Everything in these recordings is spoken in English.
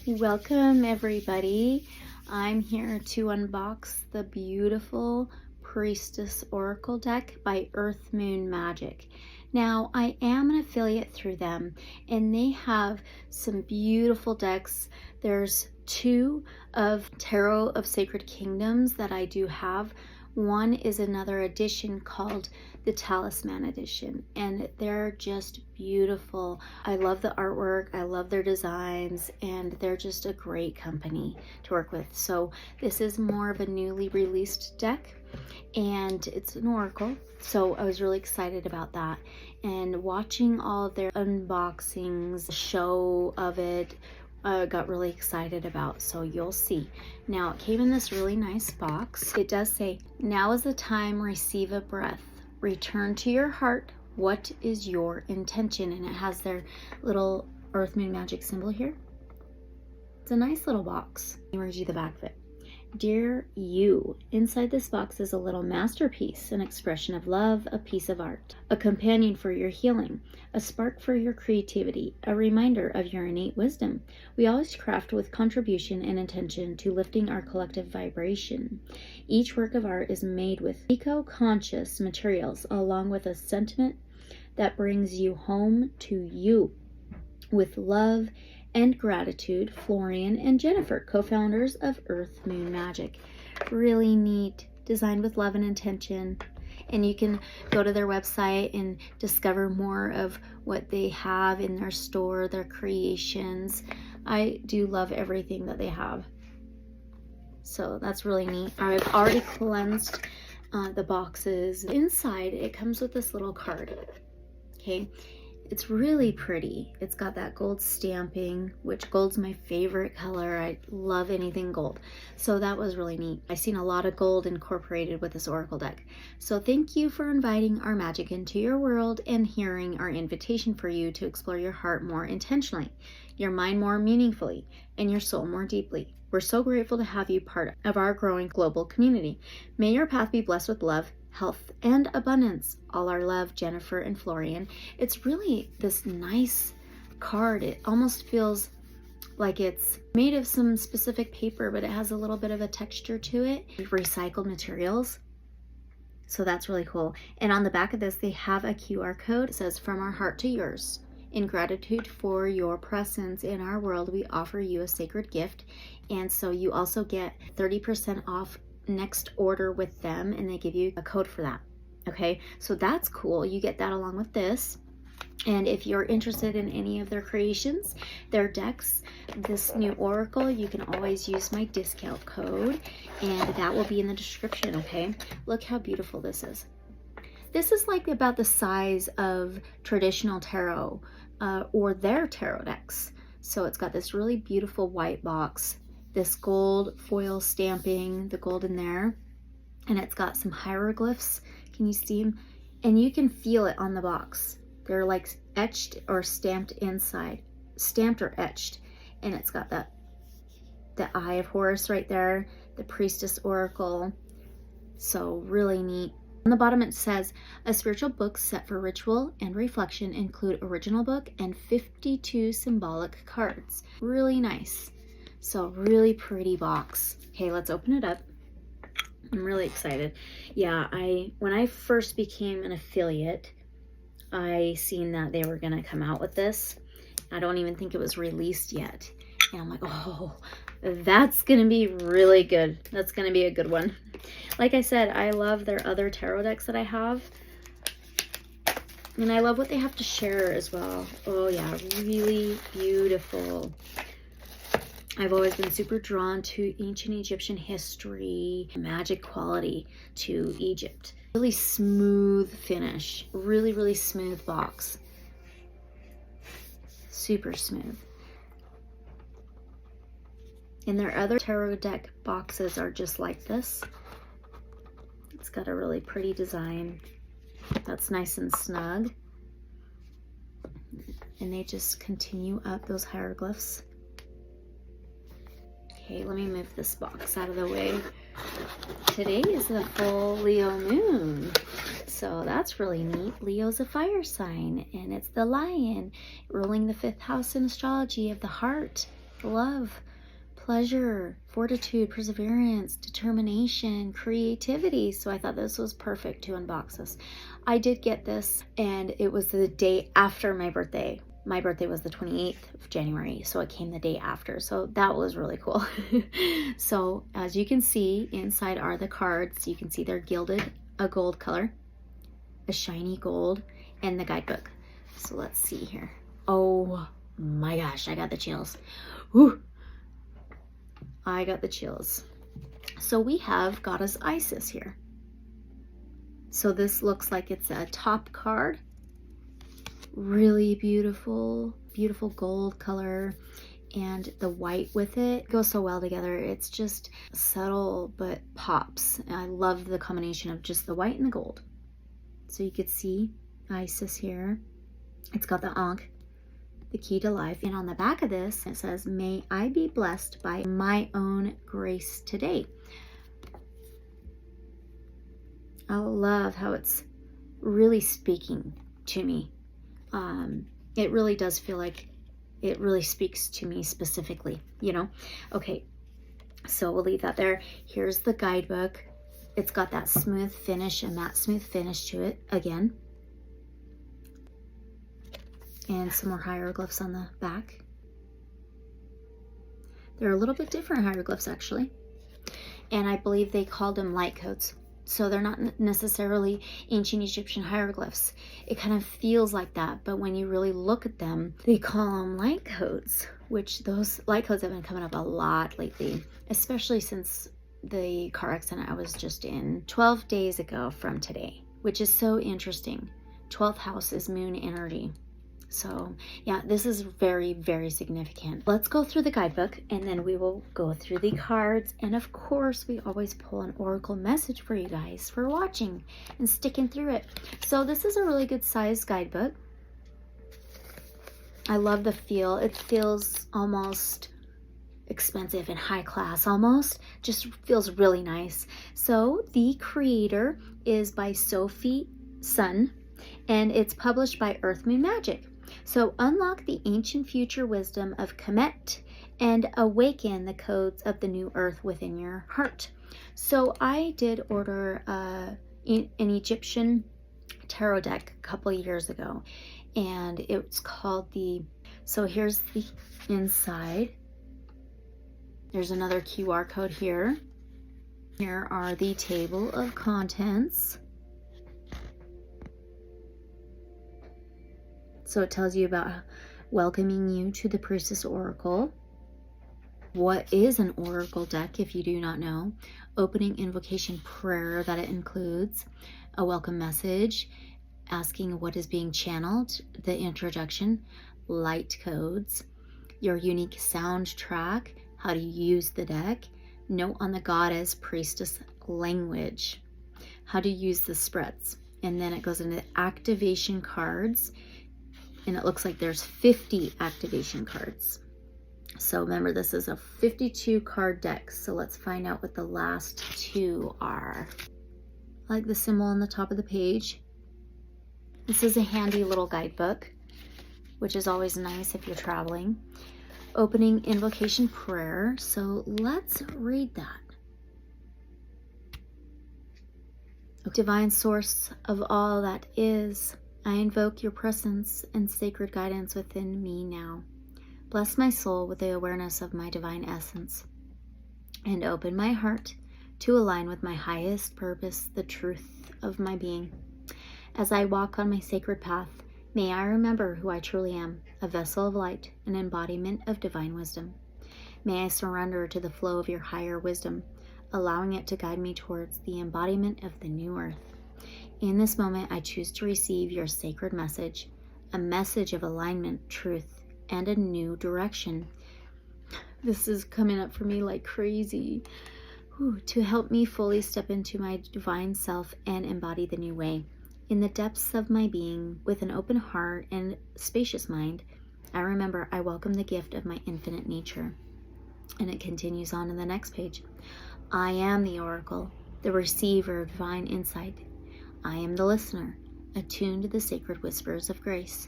Welcome everybody. I'm here to unbox the beautiful Priestess Oracle deck by Earth Moon Magic. Now, I am an affiliate through them and they have some beautiful decks. There's two of Tarot of Sacred Kingdoms that I do have. One is another edition called the Talisman Edition, and they're just beautiful. I love the artwork, I love their designs, and they're just a great company to work with. So this is more of a newly released deck, and it's an oracle, so I was really excited about that. And watching all of their unboxings, show of it, got really excited about, so you'll see. Now it came in this really nice box. It does say, "Now is the time, receive a breath. Return to your heart. What is your intention?" And it has their little Earth Moon Magic symbol here. It's a nice little box. Let me read you the back of it. Dear you, inside this box is a little masterpiece, an expression of love, a piece of art, a companion for your healing, a spark for your creativity, a reminder of your innate wisdom. We always craft with contribution and intention to lifting our collective vibration. Each work of art is made with eco-conscious materials, along with a sentiment that brings you home to you. With love and gratitude, Florian and Jennifer, co-founders of Earth Moon Magic. Really neat, designed with love and intention. And you can go to their website and discover more of what they have in their store, their creations. I do love everything that they have. So that's really neat. I've already cleansed the boxes. Inside, it comes with this little card. Okay. It's really pretty. It's got that gold stamping, which gold's my favorite color. I love anything gold. So that was really neat. I've seen a lot of gold incorporated with this oracle deck. So thank you for inviting our magic into your world and hearing our invitation for you to explore your heart more intentionally, your mind more meaningfully, and your soul more deeply. We're so grateful to have you part of our growing global community. May your path be blessed with love, health, and abundance. All our love, Jennifer and Florian. It's really this nice card. It almost feels like it's made of some specific paper, but it has a little bit of a texture to it. Recycled materials. So that's really cool. And on the back of this, they have a QR code. It says, "From our heart to yours. In gratitude for your presence in our world, we offer you a sacred gift." And so you also get 30% off next order with them, and they give you a code for that. Okay, so that's cool. You get that along with this. And if you're interested in any of their creations, their decks, this new oracle, you can always use my discount code, and that will be in the description. Okay, look how beautiful this is. This is like about the size of traditional tarot or their tarot decks. So it's got this really beautiful white box, this gold foil stamping, the gold in there, and it's got some hieroglyphs. Can you see them? And you can feel it on the box. They're like etched or stamped inside, stamped or etched. And it's got the Eye of Horus right there, the Priestess Oracle. So really neat. On the bottom it says, a spiritual book set for ritual and reflection, include original book and 52 symbolic cards. Really nice. So really pretty box. Okay, let's open it up. I'm really excited. Yeah, when I first became an affiliate, I seen that they were gonna come out with this. I don't even think it was released yet. And I'm like, oh, that's gonna be really good. That's gonna be a good one. Like I said, I love their other tarot decks that I have. And I love what they have to share as well. Oh yeah, really beautiful. I've always been super drawn to ancient Egyptian history, magic quality to Egypt. Really smooth finish, really, really smooth box. Super smooth. And their other tarot deck boxes are just like this. It's got a really pretty design that's nice and snug. And they just continue up those hieroglyphs. Okay, let me move this box out of the way. Today is the full Leo moon, so that's really neat. Leo's a fire sign, and it's the lion, ruling the 5th house in astrology of the heart. love, pleasure, fortitude, perseverance, determination, creativity. So I thought this was perfect to unbox this. I did get this, and it was the day after my birthday. My birthday was the 28th of January, so it came the day after. So that was really cool. So as you can see, inside are the cards. You can see they're gilded, a gold color, a shiny gold, and the guidebook. So let's see here. Oh my gosh, I got the chills. Whew. I got the chills. So we have Goddess Isis here. So this looks like it's a top card. Really beautiful, beautiful gold color, and the white with it goes so well together. It's just subtle but pops. And I love the combination of just the white and the gold. So you could see Isis here. It's got the Ankh, the key to life. And on the back of this, it says, "May I be blessed by my own grace today." I love how it's really speaking to me. It really does feel like it really speaks to me specifically, you know? Okay, so we'll leave that there. Here's the guidebook. It's got that smooth finish, a matte smooth finish to it again. And some more hieroglyphs on the back. They're a little bit different hieroglyphs, actually. And I believe they called them light codes. So they're not necessarily ancient Egyptian hieroglyphs. It kind of feels like that, but when you really look at them, they call them light codes, which those light codes have been coming up a lot lately, especially since the car accident I was just in 12 days ago from today, which is so interesting. 12th house is moon energy. So yeah, this is very, very significant. Let's go through the guidebook, and then we will go through the cards. And of course, we always pull an oracle message for you guys for watching and sticking through it. So this is a really good sized guidebook. I love the feel. It feels almost expensive and high class, almost. Just feels really nice. So the creator is by Sophie Sun, and it's published by Earth Moon Magic. So unlock the ancient future wisdom of Kemet and awaken the codes of the new earth within your heart. So I did order an Egyptian tarot deck a couple of years ago, and it's called so here's the inside. There's another QR code here. Here are the table of contents. So it tells you about welcoming you to the Priestess Oracle. What is an Oracle deck, if you do not know? Opening invocation prayer that it includes, a welcome message, asking what is being channeled, the introduction, light codes, your unique soundtrack, how to use the deck, note on the goddess priestess language, how to use the spreads. And then it goes into activation cards. And it looks like there's 50 activation cards. So remember, this is a 52 card deck. So let's find out what the last two are. I like the symbol on the top of the page. This is a handy little guidebook, which is always nice if you're traveling. Opening invocation prayer. So let's read that. Divine source of all that is, I invoke your presence and sacred guidance within me now. Bless my soul with the awareness of my divine essence, and open my heart to align with my highest purpose, the truth of my being. As I walk on my sacred path, may I remember who I truly am, a vessel of light, an embodiment of divine wisdom. May I surrender to the flow of your higher wisdom, allowing it to guide me towards the embodiment of the new earth. In this moment, I choose to receive your sacred message, a message of alignment, truth, and a new direction. This is coming up for me like crazy. To help me fully step into my divine self and embody the new way. In the depths of my being, with an open heart and spacious mind, I remember I welcome the gift of my infinite nature. And it continues on in the next page. I am the oracle, the receiver of divine insight. I am the listener, attuned to the sacred whispers of grace.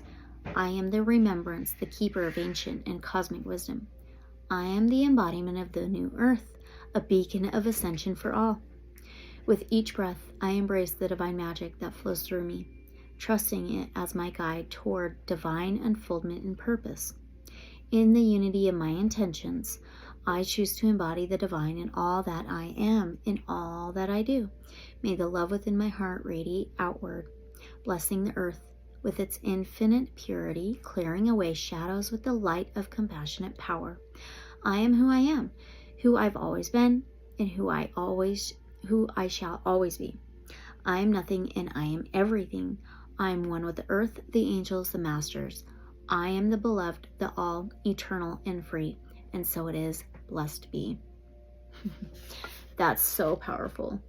I am the remembrance, the keeper of ancient and cosmic wisdom. I am the embodiment of the new earth, a beacon of ascension for all. With each breath, I embrace the divine magic that flows through me, trusting it as my guide toward divine unfoldment and purpose. In the unity of my intentions, I choose to embody the divine in all that I am, in all that I do. May the love within my heart radiate outward, blessing the earth with its infinite purity, clearing away shadows with the light of compassionate power. I am who I am, who I've always been, and who I shall always be. I am nothing and I am everything. I am one with the earth, the angels, the masters. I am the beloved, the all, eternal and free. And so it is, blessed be. That's so powerful.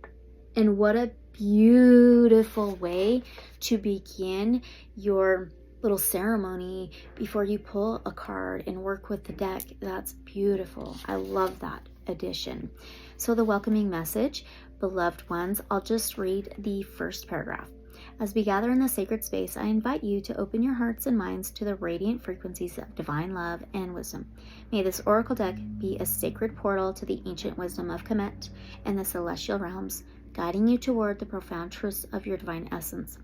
And what a beautiful way to begin your little ceremony before you pull a card and work with the deck. That's beautiful. I love that addition. So the welcoming message, beloved ones, I'll just read the first paragraph. As we gather in the sacred space, I invite you to open your hearts and minds to the radiant frequencies of divine love and wisdom. May this oracle deck be a sacred portal to the ancient wisdom of Kemet and the celestial realms, guiding you toward the profound truths of your divine essence.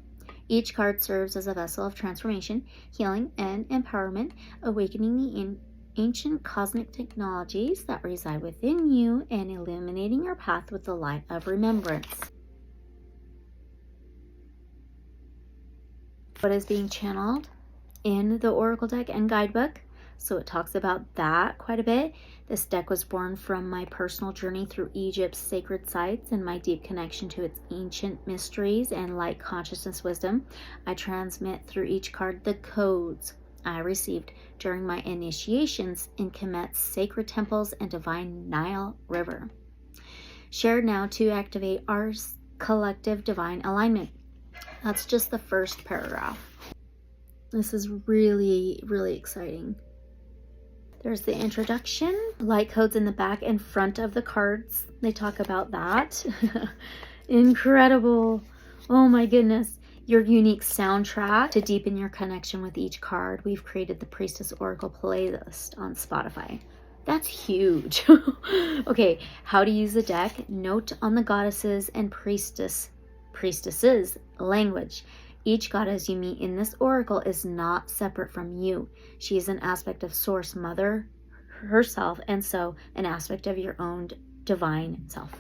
Each card serves as a vessel of transformation, healing, and empowerment, awakening the ancient cosmic technologies that reside within you and illuminating your path with the light of remembrance. What is being channeled in the oracle deck and guidebook? So it talks about that quite a bit. This deck was born from my personal journey through Egypt's sacred sites and my deep connection to its ancient mysteries and light consciousness wisdom. I transmit through each card the codes I received during my initiations in Kemet's sacred temples and divine Nile River. Shared now to activate our collective divine alignment. That's just the first paragraph. This is really, really exciting. There's the introduction, light codes in the back and front of the cards. They talk about that. Incredible. Oh my goodness. Your unique soundtrack to deepen your connection with each card. We've created the Priestess Oracle playlist on Spotify. That's huge. Okay, how to use the deck. Note on the goddesses and priestesses language. Each goddess you meet in this oracle is not separate from you. She is an aspect of Source Mother herself, and so an aspect of your own divine self.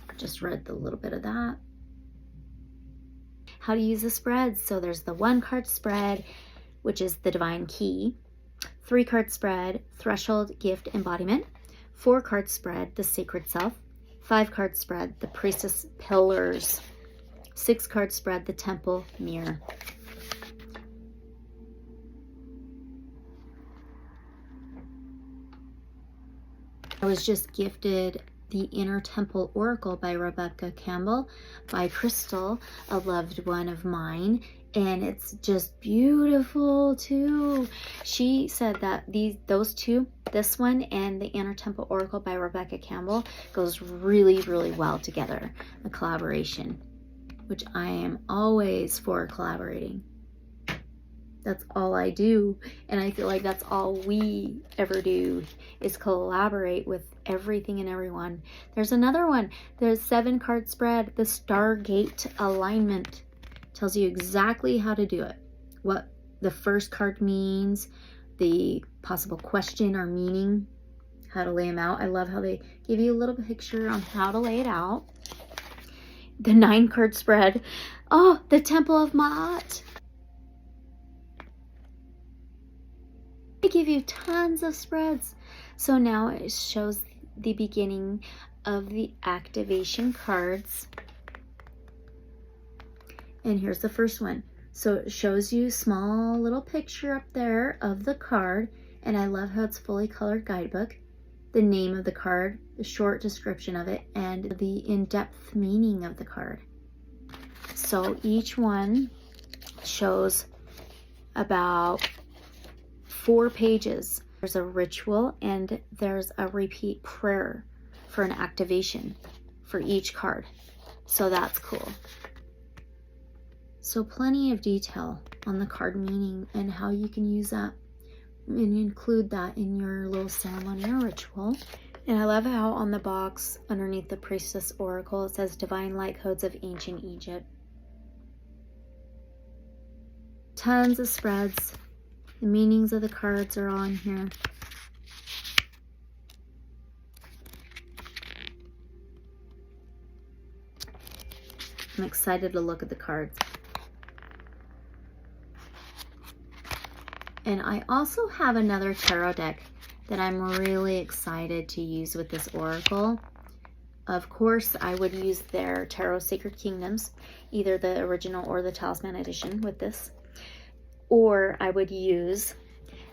I just read a little bit of that. How to use the spreads. So there's the 1-card spread, which is the divine key. 3-card spread, threshold, gift, embodiment. 4-card spread, the sacred self. 5-card spread, the priestess pillars. 6-card spread, the temple mirror. I was just gifted the Inner Temple Oracle by Rebecca Campbell by Crystal, a loved one of mine, and it's just beautiful too. She said that those two, this one and the Inner Temple Oracle by Rebecca Campbell, goes really, really well together, a collaboration, which I am always for collaborating. That's all I do, and I feel like that's all we ever do, is collaborate with everything and everyone. There's another one. There's 7-card spread, the Stargate alignment. Tells you exactly how to do it, what the first card means, the possible question or meaning, how to lay them out. I love how they give you a little picture on how to lay it out. The 9-card spread. Oh, the Temple of Ma'at. They give you tons of spreads. So now it shows the beginning of the activation cards. And here's the first one. So it shows you a small little picture up there of the card. And I love how it's fully colored guidebook. The name of the card, the short description of it, and the in-depth meaning of the card. So each one shows about 4 pages. There's a ritual and there's a repeat prayer for an activation for each card. So that's cool. So plenty of detail on the card meaning and how you can use that and include that in your little ceremony or ritual. And I love how on the box underneath the Priestess Oracle it says Divine Light Codes of Ancient Egypt. Tons of spreads. The meanings of the cards are on here. I'm excited to look at the cards. And I also have another tarot deck that I'm really excited to use with this oracle. Of course, I would use their Tarot Sacred Kingdoms, either the original or the Talisman edition with this. Or I would use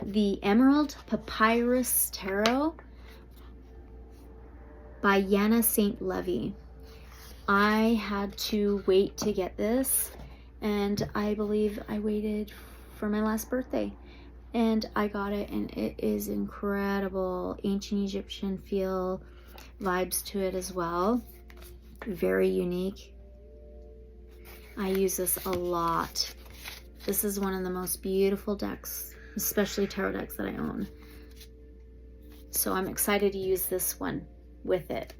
the Emerald Papyrus Tarot by Yana St. Levy. I had to wait to get this, and I believe I waited for my last birthday. And I got it, and it is incredible. Ancient Egyptian feel, vibes to it as well. Very unique. I use this a lot. This is one of the most beautiful decks, especially tarot decks that I own. So I'm excited to use this one with it.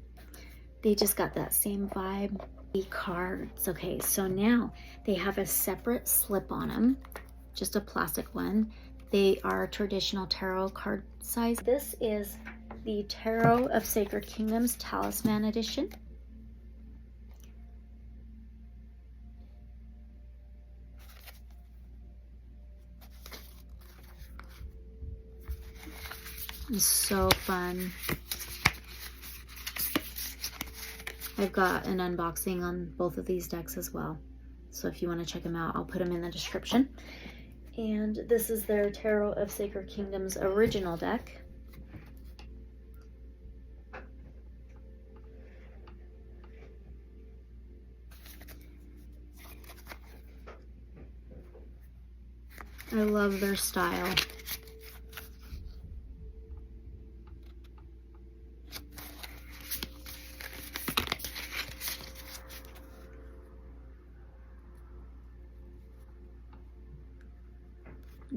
They just got that same vibe. The cards. Okay, so now they have a separate slip on them, just a plastic one. They are traditional tarot card size. This is the Tarot of Sacred Kingdoms Talisman Edition. It's so fun. I've got an unboxing on both of these decks as well. So if you want to check them out, I'll put them in the description. And this is their Tarot of Sacred Kingdoms original deck. I love their style.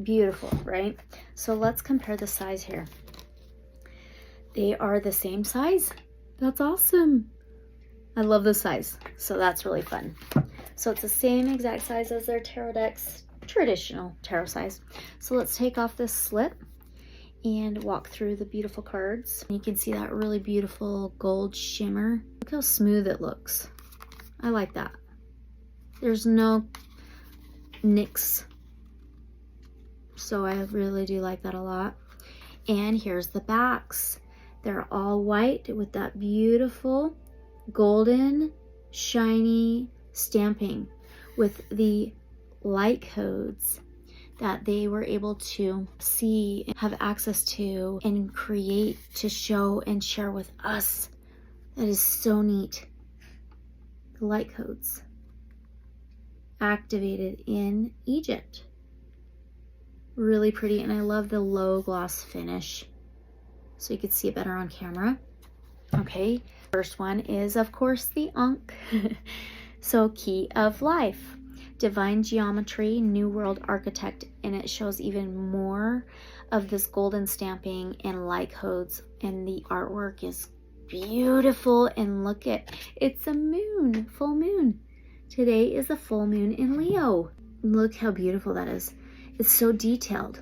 Beautiful, right? So let's compare the size here. They are the same size. That's awesome. I love the size, so that's really fun. So it's the same exact size as their tarot decks, traditional tarot size. So let's take off this slip and walk through the beautiful cards. You can see that really beautiful gold shimmer. Look how smooth it looks. I like that. There's no nicks. So I really do like that a lot. And here's the backs. They're all white with that beautiful golden shiny stamping with the light codes that they were able to see and have access to and create to show and share with us. That is so neat. The light codes activated in Egypt. Really pretty, and I love the low gloss finish so you can see it better on camera. Okay, first one is of course the Ankh. So Key of Life, Divine Geometry, New World Architect, and it shows even more of this golden stamping and light codes, and the artwork is beautiful. And look at, it's a moon, full moon. Today is a full moon in Leo. Look how beautiful that is. It's so detailed.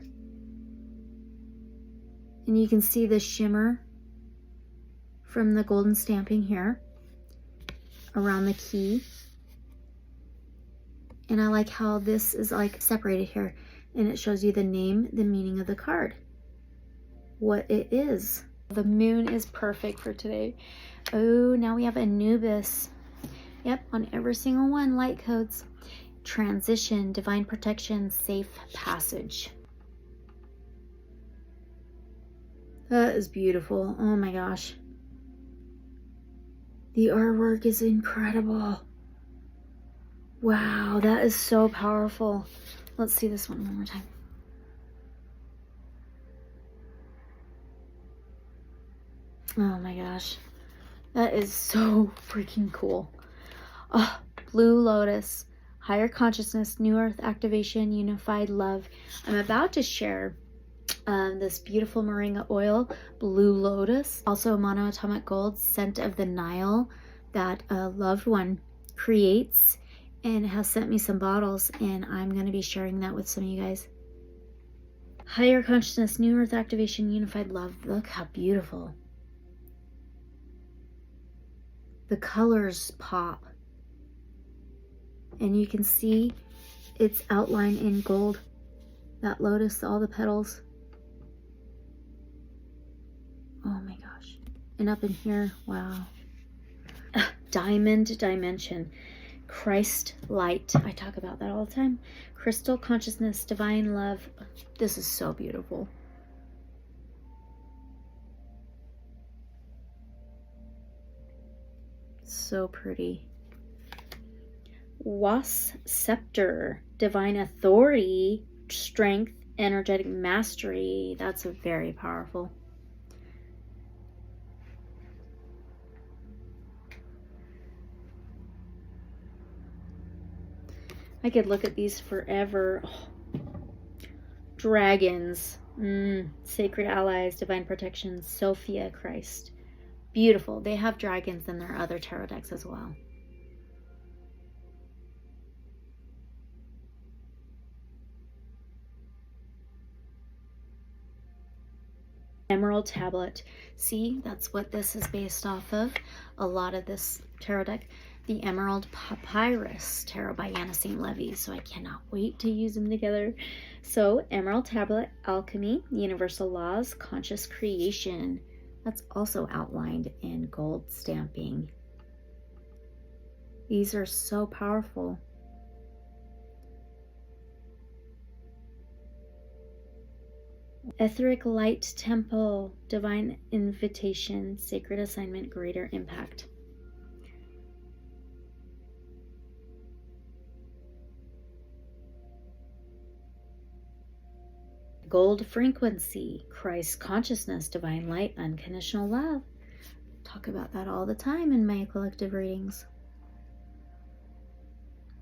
And you can see the shimmer from the golden stamping here around the key. And I like how this is like separated here, and it shows you the name, the meaning of the card, what it is. The moon is perfect for today. Oh, now we have Anubis. Yep, on every single one, light codes. Transition, Divine Protection, Safe Passage. That is beautiful. Oh my gosh. The artwork is incredible. Wow, that is so powerful. Let's see this one more time. Oh my gosh. That is so freaking cool. Oh, Blue Lotus, Higher Consciousness, New Earth Activation, Unified Love. I'm about to share this beautiful moringa oil, blue lotus, also monoatomic gold, scent of the Nile that a loved one creates and has sent me some bottles, and I'm going to be sharing that with some of you guys. Higher consciousness, new earth activation, unified love. Look how beautiful. The colors pop. And you can see it's outlined in gold. That lotus, all the petals. Oh my gosh. And up in here, wow. Diamond dimension. Christ light. I talk about that all the time. Crystal consciousness, divine love. This is so beautiful. So pretty. Was scepter, divine authority, strength, energetic mastery. That's very powerful. I could look at these forever. Oh. Dragons, sacred allies, divine protection, Sophia, Christ. Beautiful. They have dragons in their other tarot decks as well. Emerald tablet. See, that's what this is based off of. A lot of this tarot deck. The Emerald Papyrus Tarot by Anna St. Levy. So I cannot wait to use them together. So Emerald Tablet, Alchemy, Universal Laws, Conscious Creation. That's also outlined in gold stamping. These are so powerful. Etheric Light Temple, Divine Invitation, Sacred Assignment, Greater Impact. Gold Frequency, Christ Consciousness, Divine Light, Unconditional Love. Talk about that all the time in my collective readings.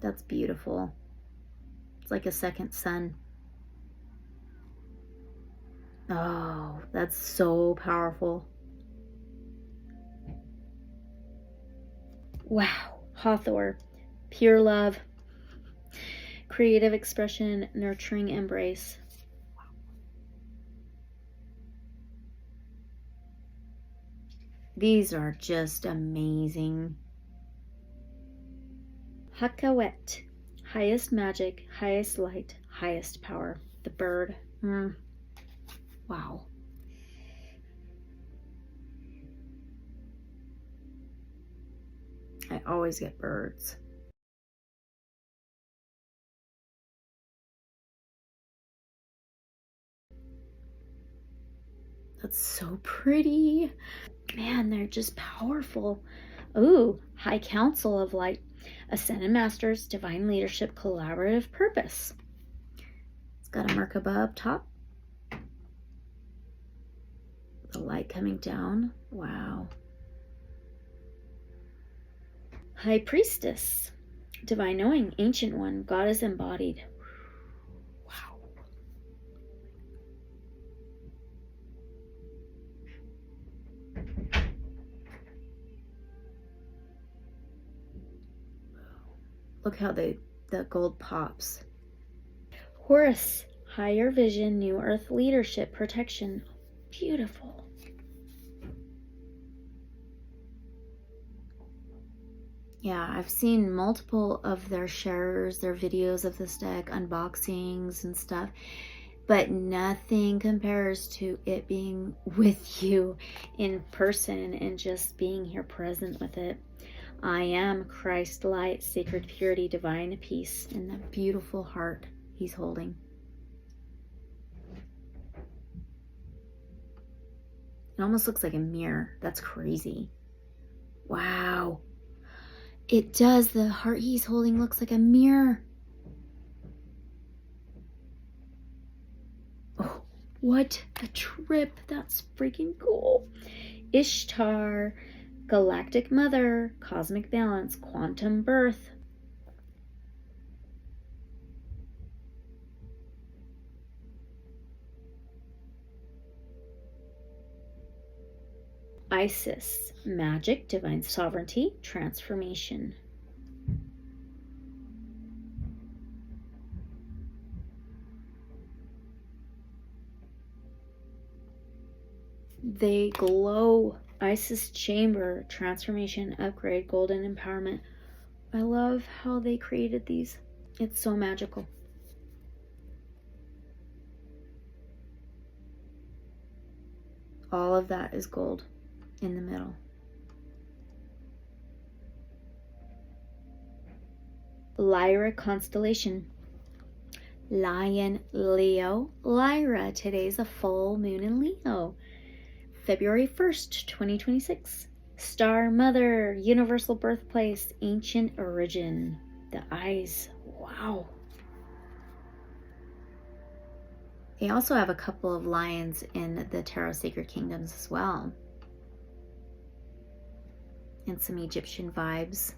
That's beautiful. It's like a second sun. Oh, that's so powerful. Wow. Hathor, pure love, creative expression, nurturing embrace. These are just amazing. Hakawet, highest magic, highest light, highest power. The bird. Wow. I always get birds. That's so pretty. Man, they're just powerful. Ooh, High Council of Light, Ascended Masters, Divine Leadership, Collaborative Purpose. It's got a Merkaba up top. The light coming down. Wow. High Priestess, Divine Knowing, Ancient One, God is embodied. Wow. Look how the gold pops. Horus, Higher Vision, New Earth Leadership, Protection. Beautiful. Yeah, I've seen multiple of their shares, their videos of this deck, unboxings and stuff, but nothing compares to it being with you in person and just being here present with it. I am Christ light, sacred purity, divine peace, and the beautiful heart he's holding. It almost looks like a mirror. That's crazy. Wow. It does. The heart he's holding looks like a mirror. Oh, what a trip. That's freaking cool. Ishtar, Galactic Mother, Cosmic Balance, Quantum Birth. Isis, magic, divine sovereignty, transformation. They glow. Isis chamber, transformation, upgrade, golden empowerment. I love how they created these. It's so magical. All of that is gold in the middle. Lyra constellation. Lion, Leo, Lyra. Today's a full moon in Leo. February 1st, 2026. Star Mother, universal birthplace, ancient origin. The eyes. Wow. They also have a couple of lions in the Tarot Sacred Kingdoms as well. And some Egyptian vibes.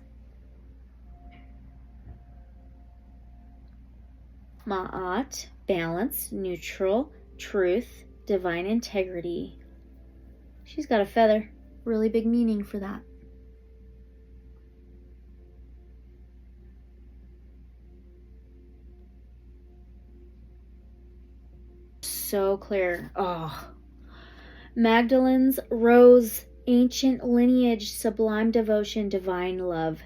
Ma'at, balance, neutral, truth, divine integrity. She's got a feather. Really big meaning for that. So clear. Oh. Magdalene's rose, ancient lineage, sublime devotion, divine love.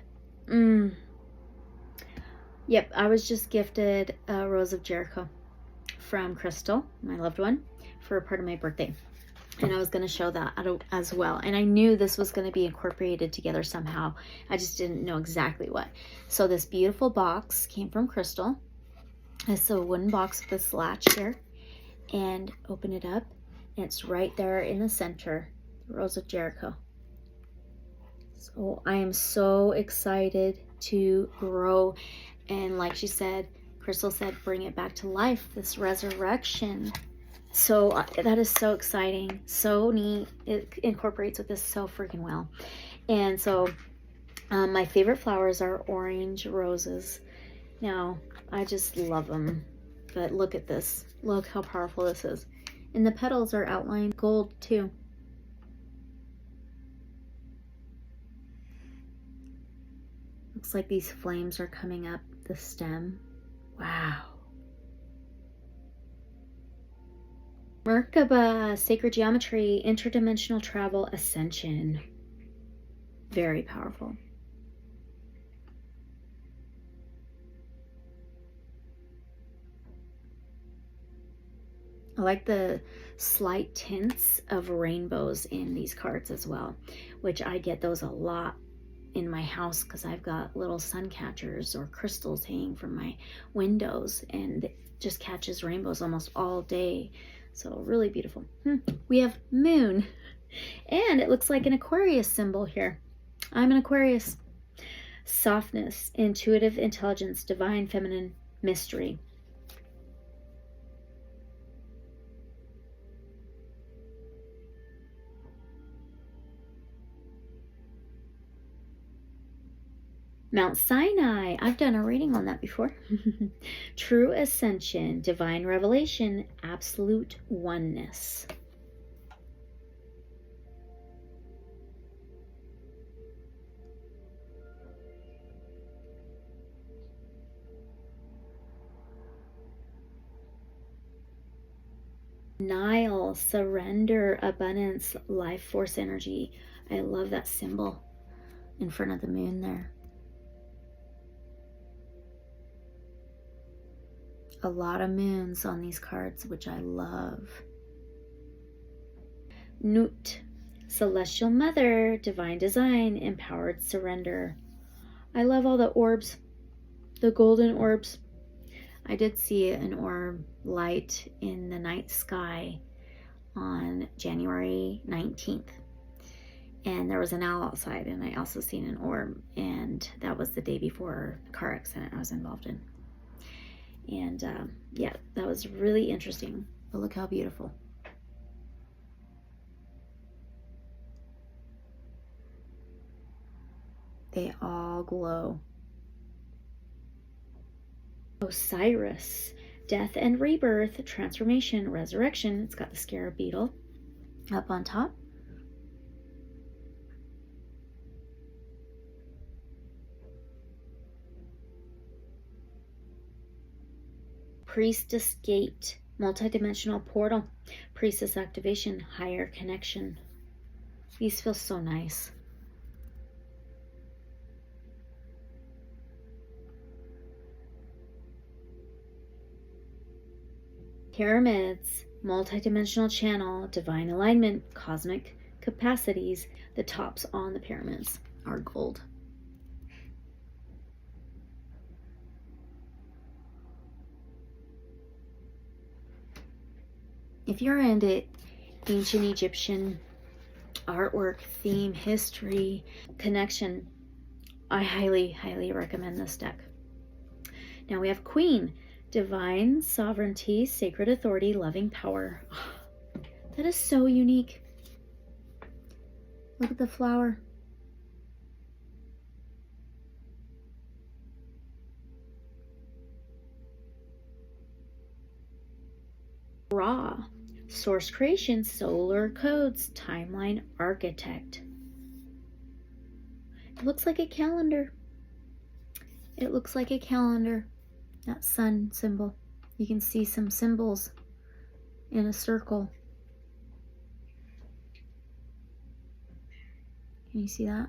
Yep, I was just gifted a Rose of Jericho from Crystal, my loved one, for a part of my birthday. And I was going to show that as well. And I knew this was going to be incorporated together somehow. I just didn't know exactly what. So this beautiful box came from Crystal. It's a wooden box with this latch here. And open it up. And it's right there in the center. Rose of Jericho. So I am so excited to grow. And like she said, Crystal said, bring it back to life. This resurrection. So that is so exciting, so neat. It incorporates with this so freaking well. And so my favorite flowers are orange roses. Now, I just love them. But look at this. Look how powerful this is. And the petals are outlined gold too. Looks like these flames are coming up the stem. Wow. Merkaba, sacred geometry, interdimensional travel, ascension. Very powerful. I like the slight tints of rainbows in these cards as well, which I get those a lot in my house because I've got little sun catchers or crystals hanging from my windows, and it just catches rainbows almost all day. So really beautiful. We have moon, and it looks like an Aquarius symbol here. I'm an Aquarius. Softness, intuitive intelligence, divine feminine mystery. Mount Sinai, I've done a reading on that before. True ascension, divine revelation, absolute oneness. Nile, surrender, abundance, life force energy. I love that symbol in front of the moon there. A lot of moons on these cards, which I love. Nut, celestial mother, divine design, empowered surrender. I love all the orbs, the golden orbs. I did see an orb light in the night sky on January 19th. And there was an owl outside, and I also seen an orb, and that was the day before the car accident I was involved in. And yeah, that was really interesting. But look how beautiful. They all glow. Osiris, death and rebirth, transformation, resurrection. It's got the scarab beetle up on top. Priestess Gate, multidimensional portal, Priestess activation, higher connection. These feel so nice. Pyramids, multidimensional channel, divine alignment, cosmic capacities. The tops on the pyramids are gold. If you're into ancient Egyptian artwork, theme, history, connection, I highly, highly recommend this deck. Now we have Queen, divine sovereignty, sacred authority, loving power. Oh, that is so unique. Look at the flower. Ra, source creation, solar codes, timeline architect. It looks like a calendar. It looks like a calendar. That sun symbol. You can see some symbols in a circle. Can you see that?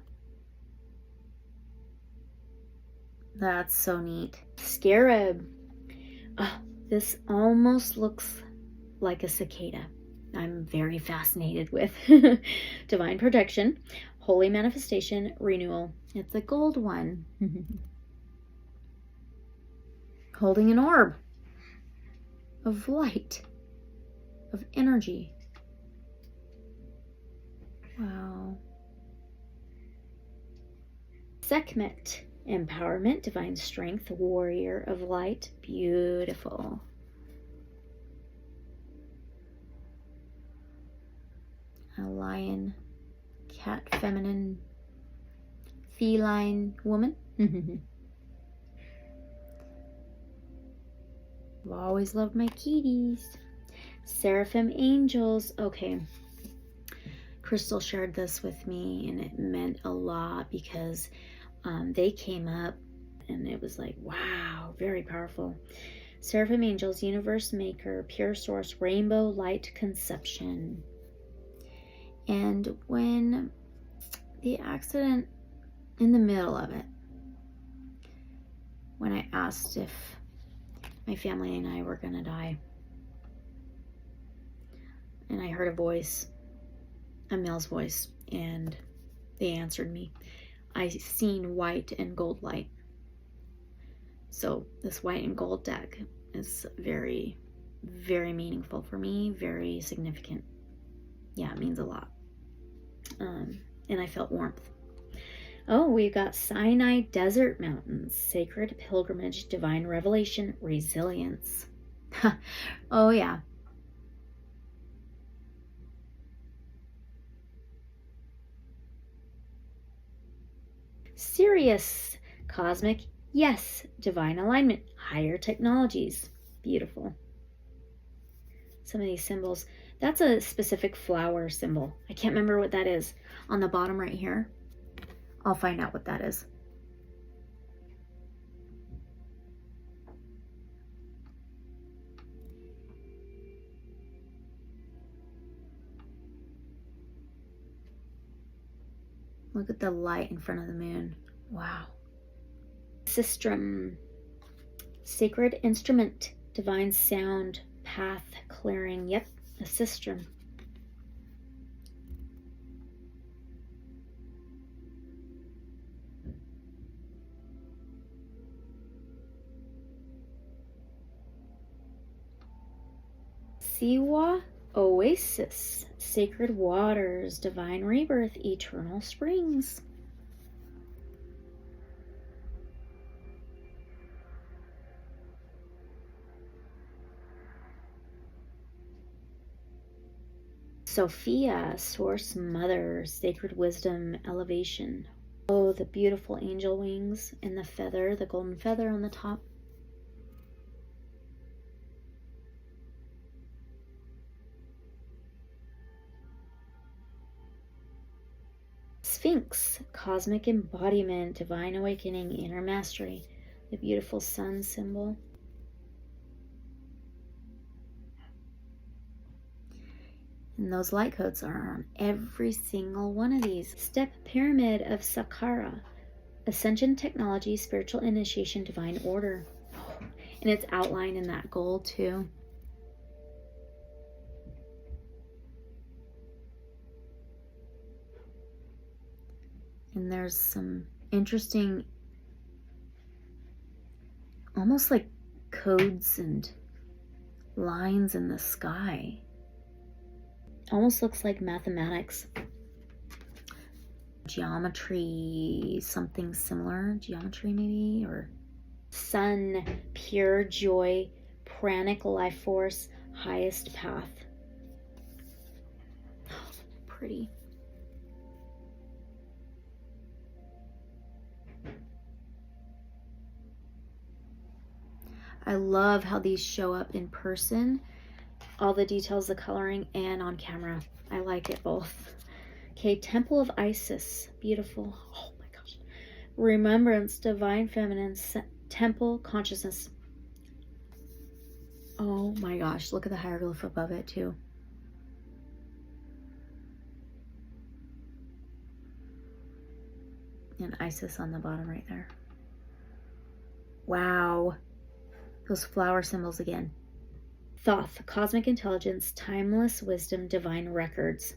That's so neat. Scarab. Oh, this almost looks like a cicada. I'm very fascinated with. Divine protection, holy manifestation, renewal. It's a gold one. Holding an orb of light, of energy. Wow. Sekhmet, empowerment, divine strength, warrior of light. Beautiful. A lion, cat, feminine, feline woman. I've always loved my kitties. Seraphim angels. Okay. Crystal shared this with me and it meant a lot because they came up and it was like, wow, very powerful. Seraphim angels, universe maker, pure source, rainbow light conception. And when the accident, in the middle of it, when I asked if my family and I were gonna die, and I heard a voice, a male's voice, and they answered me, I seen white and gold light. So this white and gold deck is very, very meaningful for me, very significant. Yeah, it means a lot. And I felt warmth. Oh, we've got Sinai Desert Mountains, sacred pilgrimage, divine revelation, resilience. Oh yeah. Sirius, cosmic, yes, divine alignment, higher technologies. Beautiful. Some of these symbols. That's a specific flower symbol. I can't remember what that is. On the bottom right here. I'll find out what that is. Look at the light in front of the moon. Wow. Sistrum, sacred instrument, divine sound, path clearing. Yep, a sistrum. Siwa oasis, sacred waters, divine rebirth, eternal springs. Sophia, source mother, sacred wisdom, elevation. Oh, the beautiful angel wings and the feather, the golden feather on the top. Sphinx, cosmic embodiment, divine awakening, inner mastery. The beautiful sun symbol. And those light codes are on every single one of these. Step Pyramid of Sakara. Ascension Technology, Spiritual Initiation, Divine Order. And it's outlined in that gold too. And there's some interesting, almost like codes and lines in the sky. Almost looks like mathematics. Geometry, something similar. Geometry maybe, or sun, pure joy, pranic life force, highest path. Oh, pretty. I love how these show up in person. All the details, the coloring, and on camera. I like it both. Okay, Temple of Isis. Beautiful. Oh my gosh. Remembrance, Divine Feminine, Temple, Consciousness. Oh my gosh. Look at the hieroglyph above it too. And Isis on the bottom right there. Wow. Those flower symbols again. Thoth, Cosmic Intelligence, Timeless Wisdom, Divine Records.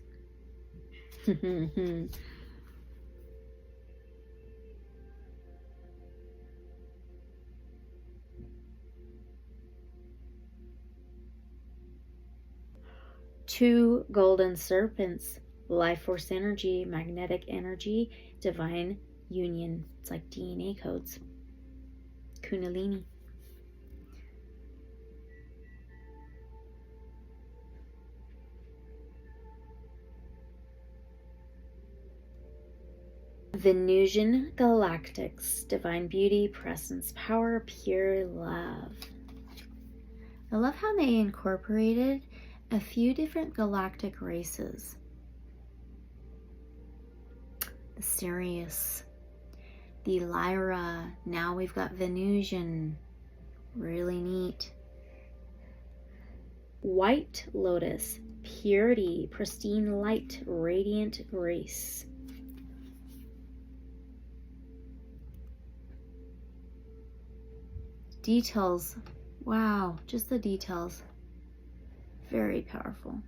Two golden serpents, life force energy, magnetic energy, divine union. It's like DNA codes. Kundalini. Venusian Galactics, Divine Beauty, Presence, Power, Pure Love. I love how they incorporated a few different galactic races. The Sirius, the Lyra, now we've got Venusian. Really neat. White Lotus, Purity, Pristine Light, Radiant Grace. Details, wow, just the details, very powerful.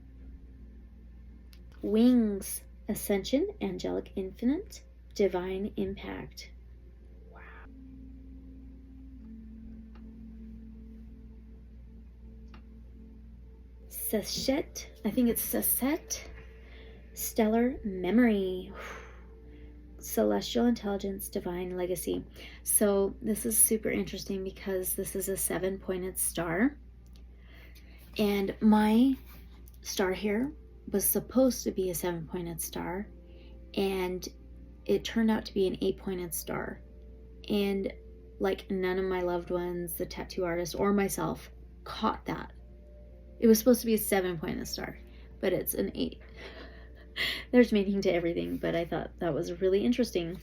Wings, Ascension, Angelic Infinite, Divine Impact. Wow. Sachet, I think it's Sachet, Stellar Memory. Celestial Intelligence, Divine Legacy. So this is super interesting because this is a 7-pointed star. And my star here was supposed to be a 7-pointed star. And it turned out to be an 8-pointed star. And like none of my loved ones, the tattoo artist, or myself caught that. It was supposed to be a 7-pointed star, but it's an 8. There's meaning to everything, but I thought that was really interesting.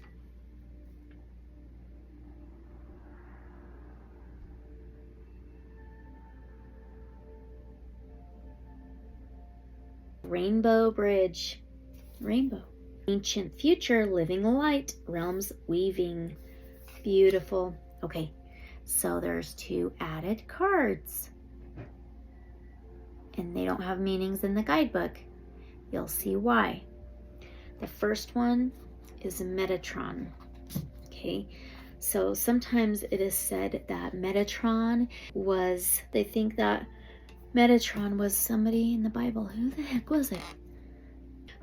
Rainbow Bridge. Rainbow. Ancient Future, Living Light, Realms Weaving. Beautiful. Okay, so there's 2 added cards. And they don't have meanings in the guidebook. You'll see why. The first one is Metatron. Okay, so sometimes it is said that Metatron was, they think that Metatron was somebody in the Bible. Who the heck was it?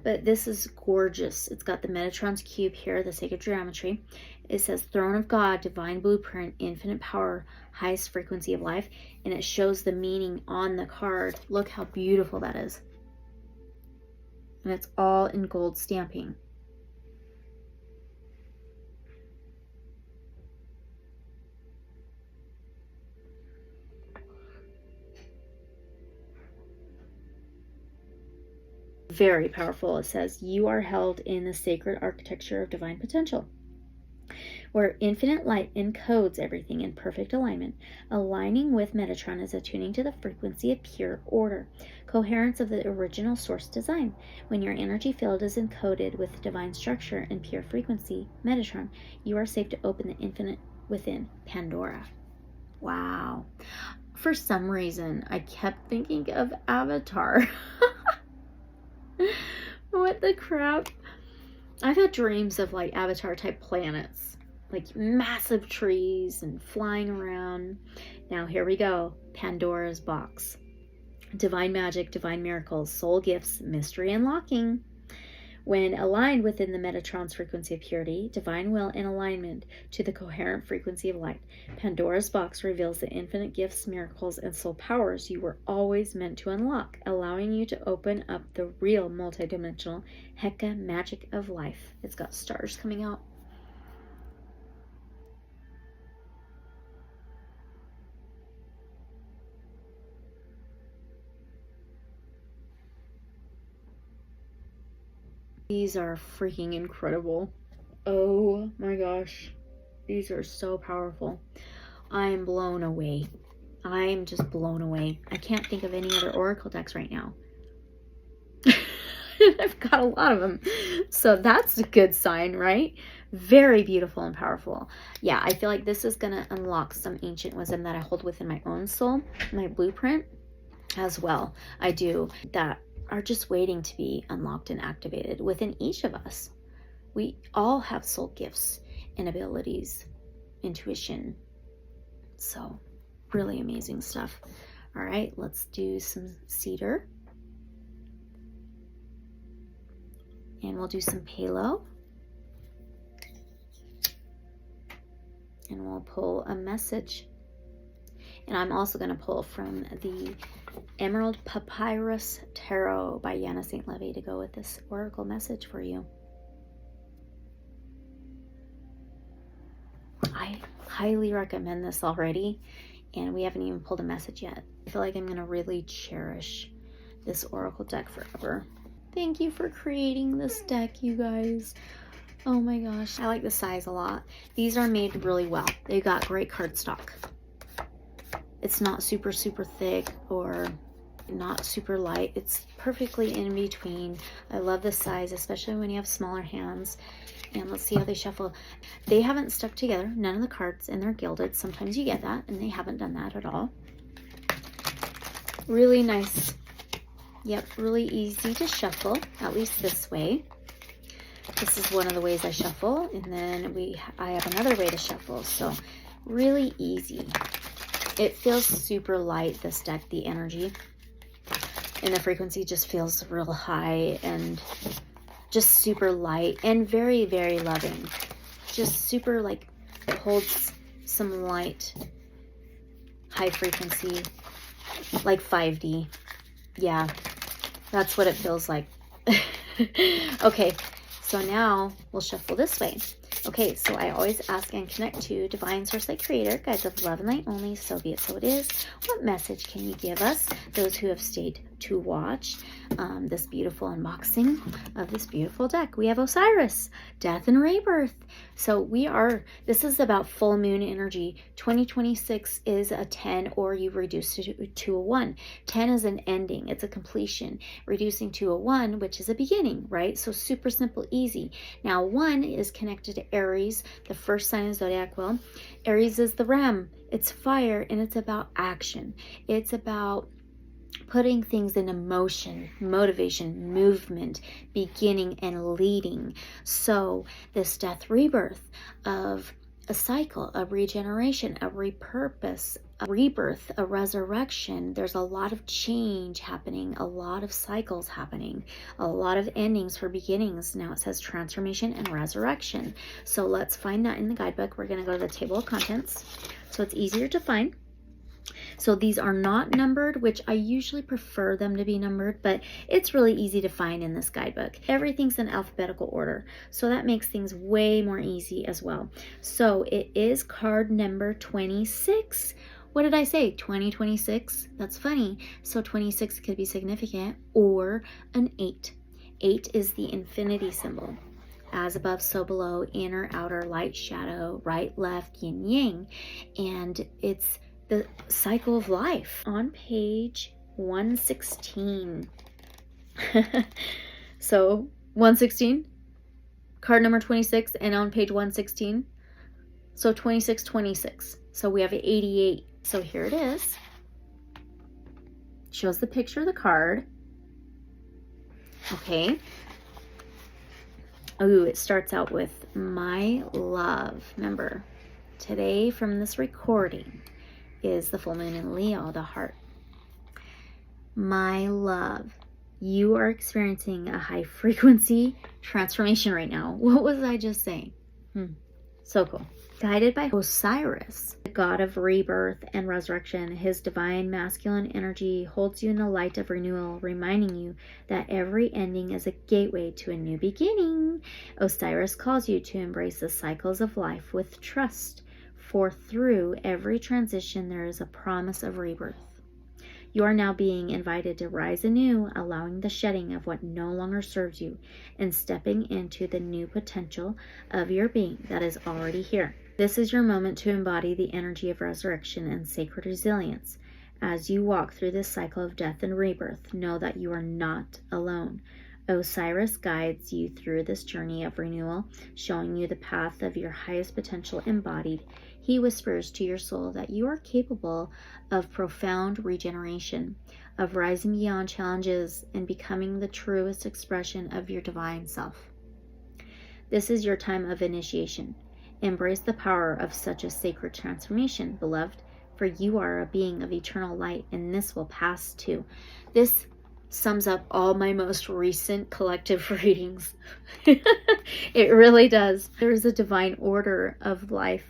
But this is gorgeous. It's got the Metatron's cube here, the sacred geometry. It says Throne of God, Divine Blueprint, Infinite Power, Highest Frequency of Life. And it shows the meaning on the card. Look how beautiful that is. And it's all in gold stamping. Very powerful. It says, you are held in the sacred architecture of divine potential. where infinite light encodes everything in perfect alignment. Aligning with Metatron is attuning to the frequency of pure order, coherence of the original source design. When your energy field is encoded with divine structure and pure frequency, Metatron, you are safe to open the infinite within, Pandora. Wow. For some reason, I kept thinking of Avatar. What the crap? I've had dreams of like Avatar type planets, like massive trees and flying around. Now here we go. Pandora's box. Divine magic, divine miracles, soul gifts, mystery unlocking. When aligned within the Metatron's frequency of purity, divine will in alignment to the coherent frequency of light, Pandora's box reveals the infinite gifts, miracles, and soul powers you were always meant to unlock, allowing you to open up the real multidimensional Heka magic of life. It's got stars coming out. These are freaking incredible. Oh my gosh. These are so powerful. I'm blown away. I'm just blown away. I can't think of any other oracle decks right now. I've got a lot of them. So that's a good sign, right? Very beautiful and powerful. Yeah, I feel like this is going to unlock some ancient wisdom that I hold within my own soul, my blueprint as well. I do, that are just waiting to be unlocked and activated within each of us. We all have soul gifts and abilities, intuition. So really amazing stuff. All right, let's do some cedar. And we'll do some palo. And we'll pull a message. And I'm also going to pull from the Emerald Papyrus Tarot by Yana St. Levy to go with this oracle message for you. I highly recommend this already, and we haven't even pulled a message yet. I feel like I'm going to really cherish this oracle deck forever. Thank you for creating this deck, you guys. Oh my gosh, I like the size a lot. These are made really well. They got great cardstock. It's not super thick or not super light. It's perfectly in between. I love the size, especially when you have smaller hands. And let's see how they shuffle. They haven't stuck together, none of the cards, and they're gilded. Sometimes you get that, and they haven't done that at all. Really nice. Yep, really easy to shuffle, at least this way. This is one of the ways I shuffle, and then I have another way to shuffle, so really easy. It feels super light, this deck, the energy. And the frequency just feels real high and just super light and very, very loving. Just super, like, it holds some light, high frequency, like 5D. Yeah, that's what it feels like. Okay, so now we'll shuffle this way. Okay, so I always ask and connect to Divine Source Light Creator, guides of love and light only, so be it, so it is. What message can you give us, those who have stayed to watch this beautiful unboxing of this beautiful deck? We have Osiris, Death and Rebirth. So this is about full moon energy. 2026 is a 10, or you reduce it to a 1. 10 is an ending, it's a completion. Reducing to a 1, which is a beginning, right? So super simple, easy. Now 1 is connected to Aries, the first sign of zodiac wheel. Aries is the ram, it's fire, and it's about action. It's about putting things into motion, motivation, movement, beginning and leading. So this death rebirth of a cycle, a regeneration, a repurpose, a rebirth, a resurrection. There's a lot of change happening, a lot of cycles happening, a lot of endings for beginnings. Now it says transformation and resurrection. So let's find that in the guidebook. We're going to go to the table of contents so it's easier to find. So these are not numbered, which I usually prefer them to be numbered, but it's really easy to find in this guidebook. Everything's in alphabetical order, so that makes things way more easy as well. So it is card number 26. What did I say? 2026? That's funny. So 26 could be significant, or an 8. 8 is the infinity symbol. as above, so below, inner, outer, light, shadow, right, left, yin, yang. And it's the cycle of life. On page 116. So 116, card number 26, and on page 116, so 26. So we have 88. So here it is. Shows the picture of the card. Okay. Oh, it starts out with my love. Remember, today from this recording is the full moon in Leo, the heart. My love, you are experiencing a high frequency transformation right now. What was I just saying? So cool. Guided by Osiris, the god of rebirth and resurrection, his divine masculine energy holds you in the light of renewal, reminding you that every ending is a gateway to a new beginning. Osiris calls you to embrace the cycles of life with trust, for through every transition there is a promise of rebirth. You are now being invited to rise anew, allowing the shedding of what no longer serves you and stepping into the new potential of your being that is already here. This is your moment to embody the energy of resurrection and sacred resilience. As you walk through this cycle of death and rebirth, know that you are not alone. Osiris guides you through this journey of renewal, showing you the path of your highest potential embodied. He whispers to your soul that you are capable of profound regeneration, of rising beyond challenges and becoming the truest expression of your divine self. This is your time of initiation. Embrace the power of such a sacred transformation, beloved, for you are a being of eternal light, and this will pass too. This sums up all my most recent collective readings. It really does. There is a divine order of life,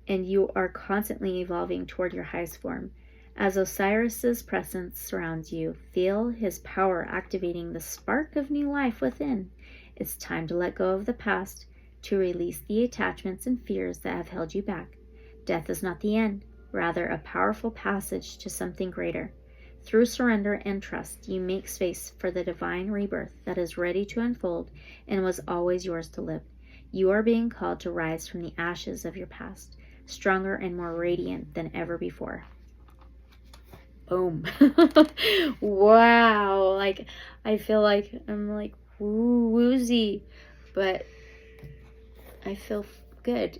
and you are constantly evolving toward your highest form. As Osiris's presence surrounds you, feel his power activating the spark of new life within. It's time to let go of the past, to release the attachments and fears that have held you back. Death is not the end, rather a powerful passage to something greater. Through surrender and trust, you make space for the divine rebirth that is ready to unfold and was always yours to live. You are being called to rise from the ashes of your past, stronger and more radiant than ever before. Boom. Wow. Like, I feel like I'm like woozy, but I feel good.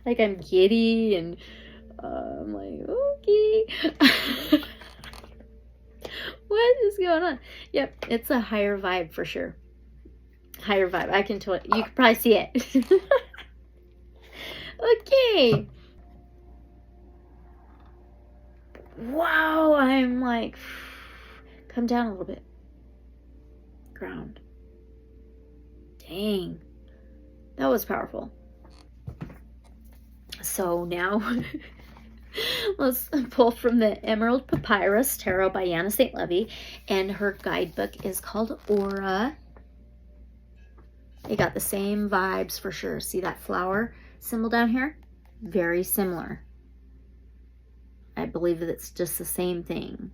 Like I'm giddy and I'm like, okay. What is going on? Yep, it's a higher vibe for sure. Higher vibe. I can tell it. You can probably see it. Okay. Wow, I'm like, come down a little bit. Ground. Dang. That was powerful. So now let's pull from the Emerald Papyrus Tarot by Yana St. Levy, and her guidebook is called Aura. They got the same vibes for sure. See that flower symbol down here? Very similar. I believe that it's just the same thing.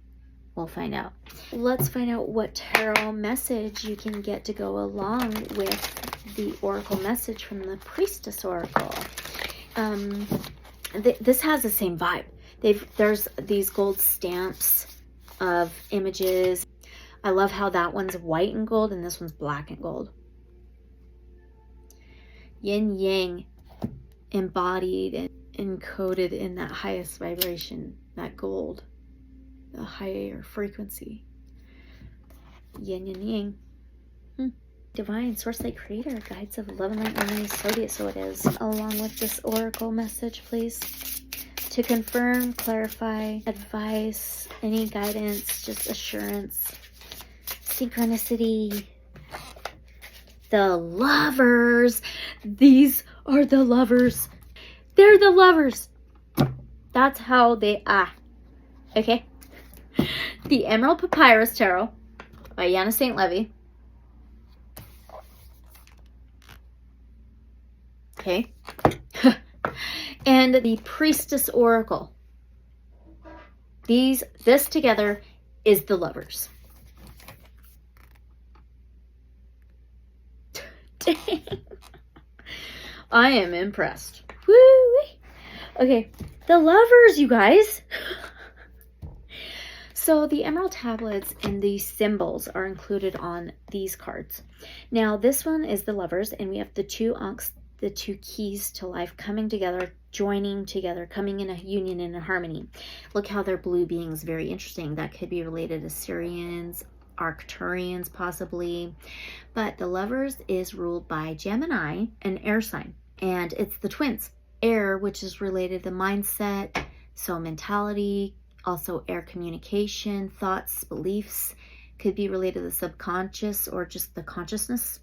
We'll find out. Let's find out what tarot message you can get to go along with the oracle message from the Priestess Oracle. This has the same vibe. There's these gold stamps of images. I love how that one's white and gold and this one's black and gold. Yin yang embodied and encoded in that highest vibration, that gold, the higher frequency. Yin and yang. Divine source light creator, guides of love and light harmony, so it is. Along with this oracle message, please, to confirm, clarify, advice, any guidance, just assurance, synchronicity. The lovers. These are the lovers. They're the lovers. That's how they are. Okay. The Emerald Papyrus Tarot by Yana St. Levy. Okay. And the Priestess Oracle. This together is the lovers. I am impressed. Woo! Okay, the Lovers, you guys. So the emerald tablets and the symbols are included on these cards. Now this one is the Lovers, and we have the two unks, the two keys to life coming together, joining together, coming in a union and a harmony. Look how their blue being is very interesting. That could be related to Syrians, Arcturians possibly. But the Lovers is ruled by Gemini, an air sign, and it's the twins. Air, which is related to mindset, so mentality, also air communication, thoughts, beliefs, could be related to the subconscious or just the consciousness.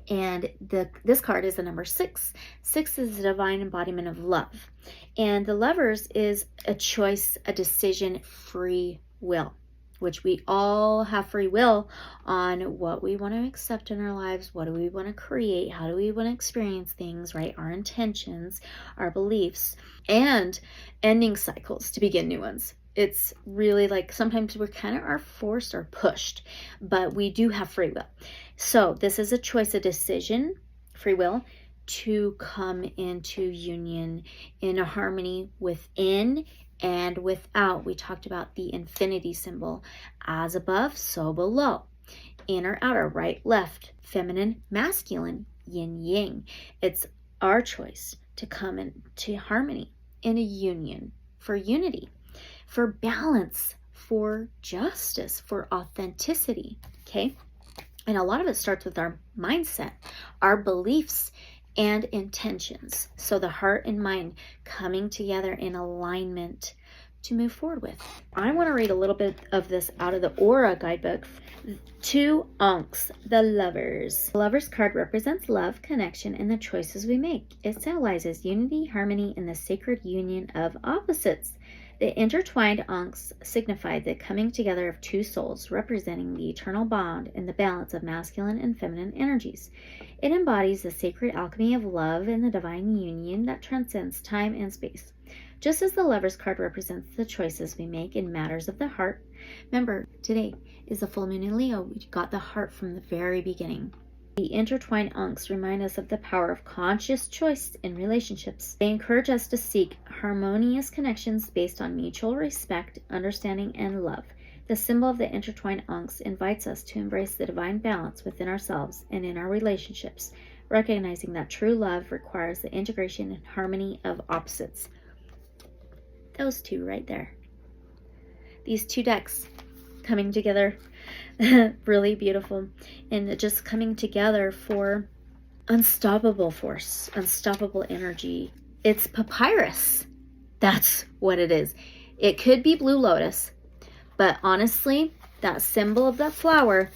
And this card is the number 6. 6 is the divine embodiment of love. And the Lovers is a choice, a decision, free will, which we all have free will on what we want to accept in our lives, what do we want to create, how do we want to experience things, right? Our intentions, our beliefs, and ending cycles to begin new ones. It's really like sometimes we're kind of are forced or pushed, but we do have free will. So this is a choice, a decision, free will, to come into union in a harmony within and without. We talked about the infinity symbol, as above, so below, inner, outer, right, left, feminine, masculine, yin, yang. It's our choice to come into harmony, in a union, for unity, for balance, for justice, for authenticity, okay? And a lot of it starts with our mindset, our beliefs, and intentions. So the heart and mind coming together in alignment to move forward with. I want to read a little bit of this out of the Aura guidebook. 2 unks, the Lovers. The Lovers card represents love, connection, and the choices we make. It symbolizes unity, harmony, and the sacred union of opposites. The intertwined unks signify the coming together of 2 souls, representing the eternal bond and the balance of masculine and feminine energies. It embodies the sacred alchemy of love and the divine union that transcends time and space. Just as the Lovers card represents the choices we make in matters of the heart. Remember, today is the full moon in Leo. We got the heart from the very beginning. The intertwined unks remind us of the power of conscious choice in relationships. They encourage us to seek harmonious connections based on mutual respect, understanding, and love. The symbol of the intertwined unks invites us to embrace the divine balance within ourselves and in our relationships, recognizing that true love requires the integration and harmony of opposites. Those 2 right there. These 2 decks coming together. Really beautiful, and just coming together for unstoppable force, unstoppable energy. It's papyrus. That's what it is. It could be blue lotus, but honestly, that symbol of that flower,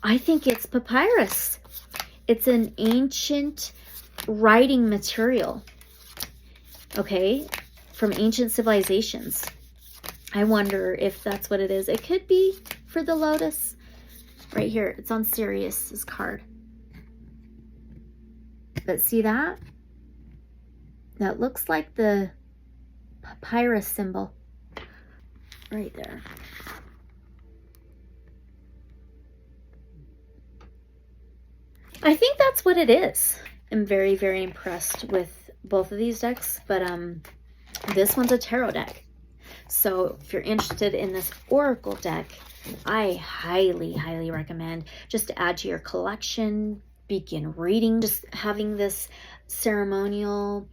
I think it's papyrus. It's an ancient writing material, okay, from ancient civilizations. I wonder if that's what it is. It could be for the lotus. Right here, it's on Sirius's card. But see that? That looks like the papyrus symbol. Right there. I think that's what it is. I'm very, very impressed with both of these decks, but this one's a tarot deck. So if you're interested in this oracle deck, I highly, highly recommend just to add to your collection, begin reading, just having this ceremonial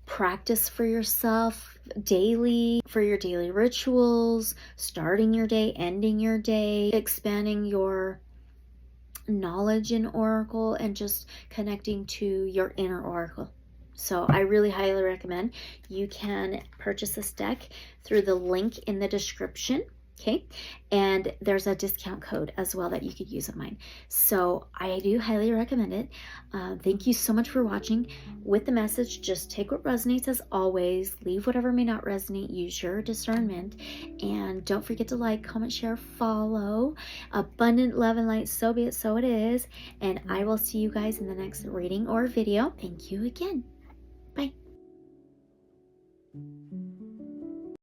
practice for yourself daily, for your daily rituals, starting your day, ending your day, expanding your knowledge in oracle, and just connecting to your inner oracle. So I really highly recommend. You can purchase this deck through the link in the description, okay? And there's a discount code as well that you could use of mine. So I do highly recommend it. Thank you so much for watching. With the message, just take what resonates as always. Leave whatever may not resonate. Use your discernment. And don't forget to like, comment, share, follow. Abundant love and light, so be it, so it is. And I will see you guys in the next reading or video. Thank you again.